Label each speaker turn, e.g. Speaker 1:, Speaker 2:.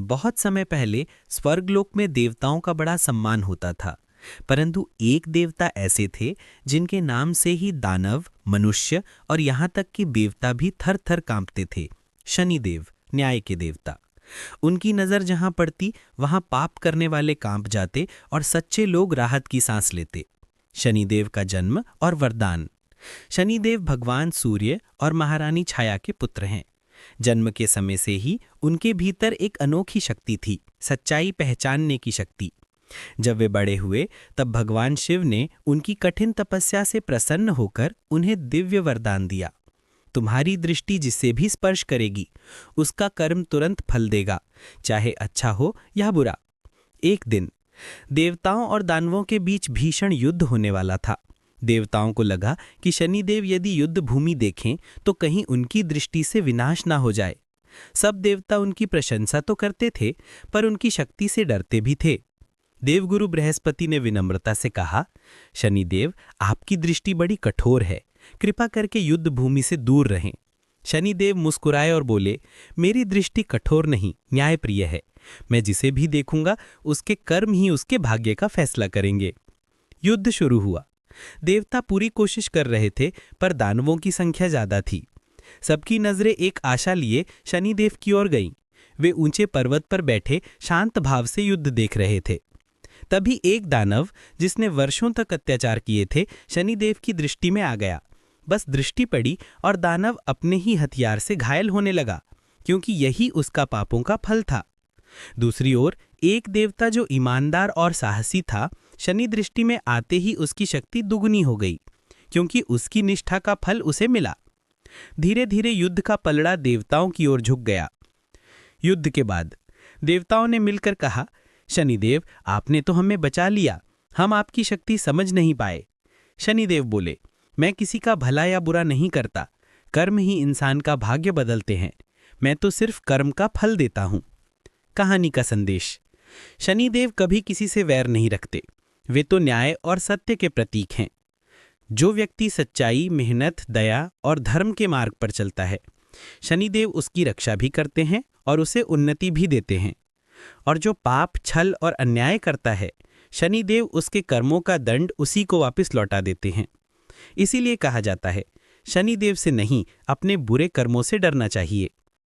Speaker 1: बहुत समय पहले स्वर्गलोक में देवताओं का बड़ा सम्मान होता था, परंतु एक देवता ऐसे थे जिनके नाम से ही दानव, मनुष्य और यहाँ तक कि देवता भी थर थर कांपते थे। शनिदेव, न्याय के देवता। उनकी नज़र जहाँ पड़ती वहाँ पाप करने वाले कांप जाते और सच्चे लोग राहत की सांस लेते। शनिदेव का जन्म और वरदान। शनिदेव भगवान सूर्य और महारानी छाया के पुत्र हैं। जन्म के समय से ही उनके भीतर एक अनोखी शक्ति थी, सच्चाई पहचानने की शक्ति। जब वे बड़े हुए तब भगवान शिव ने उनकी कठिन तपस्या से प्रसन्न होकर उन्हें दिव्य वरदान दिया। तुम्हारी दृष्टि जिसे भी स्पर्श करेगी उसका कर्म तुरंत फल देगा, चाहे अच्छा हो या बुरा। एक दिन देवताओं और दानवों के बीच भीषण युद्ध होने वाला था। देवताओं को लगा कि शनिदेव यदि युद्ध भूमि देखें तो कहीं उनकी दृष्टि से विनाश ना हो जाए। सब देवता उनकी प्रशंसा तो करते थे, पर उनकी शक्ति से डरते भी थे। देवगुरु बृहस्पति ने विनम्रता से कहा, शनिदेव, आपकी दृष्टि बड़ी कठोर है, कृपा करके युद्ध भूमि से दूर रहें। शनिदेव मुस्कुराए और बोले, मेरी दृष्टि कठोर नहीं, न्यायप्रिय है। मैं जिसे भी देखूंगा उसके कर्म ही उसके भाग्य का फैसला करेंगे। युद्ध शुरू हुआ। देवता पूरी कोशिश कर रहे थे, पर दानवों की संख्या ज्यादा थी। सबकी नजरें एक आशा लिए शनिदेव की ओर गईं। वे ऊंचे पर्वत पर बैठे शांत भाव से युद्ध देख रहे थे। तभी एक दानव, जिसने वर्षों तक अत्याचार किए थे, शनिदेव की दृष्टि में आ गया। बस दृष्टि पड़ी और दानव अपने ही हथियार से घायल होने लगा, क्योंकि यही उसका पापों का फल था। दूसरी ओर एक देवता जो ईमानदार और साहसी था, शनि दृष्टि में आते ही उसकी शक्ति दुगनी हो गई, क्योंकि उसकी निष्ठा का फल उसे मिला। धीरे धीरे युद्ध का पलड़ा देवताओं की ओर झुक गया। युद्ध के बाद देवताओं ने मिलकर कहा, शनिदेव, आपने तो हमें बचा लिया, हम आपकी शक्ति समझ नहीं पाए। शनिदेव बोले, मैं किसी का भला या बुरा नहीं करता, कर्म ही इंसान का भाग्य बदलते हैं। मैं तो सिर्फ कर्म का फल देता हूं। कहानी का संदेश। शनिदेव कभी किसी से वैर नहीं रखते, वे तो न्याय और सत्य के प्रतीक हैं। जो व्यक्ति सच्चाई, मेहनत, दया और धर्म के मार्ग पर चलता है, शनिदेव उसकी रक्षा भी करते हैं और उसे उन्नति भी देते हैं। और जो पाप, छल और अन्याय करता है, शनिदेव उसके कर्मों का दंड उसी को वापस लौटा देते हैं। इसीलिए कहा जाता है, शनिदेव से नहीं, अपने बुरे कर्मों से डरना चाहिए।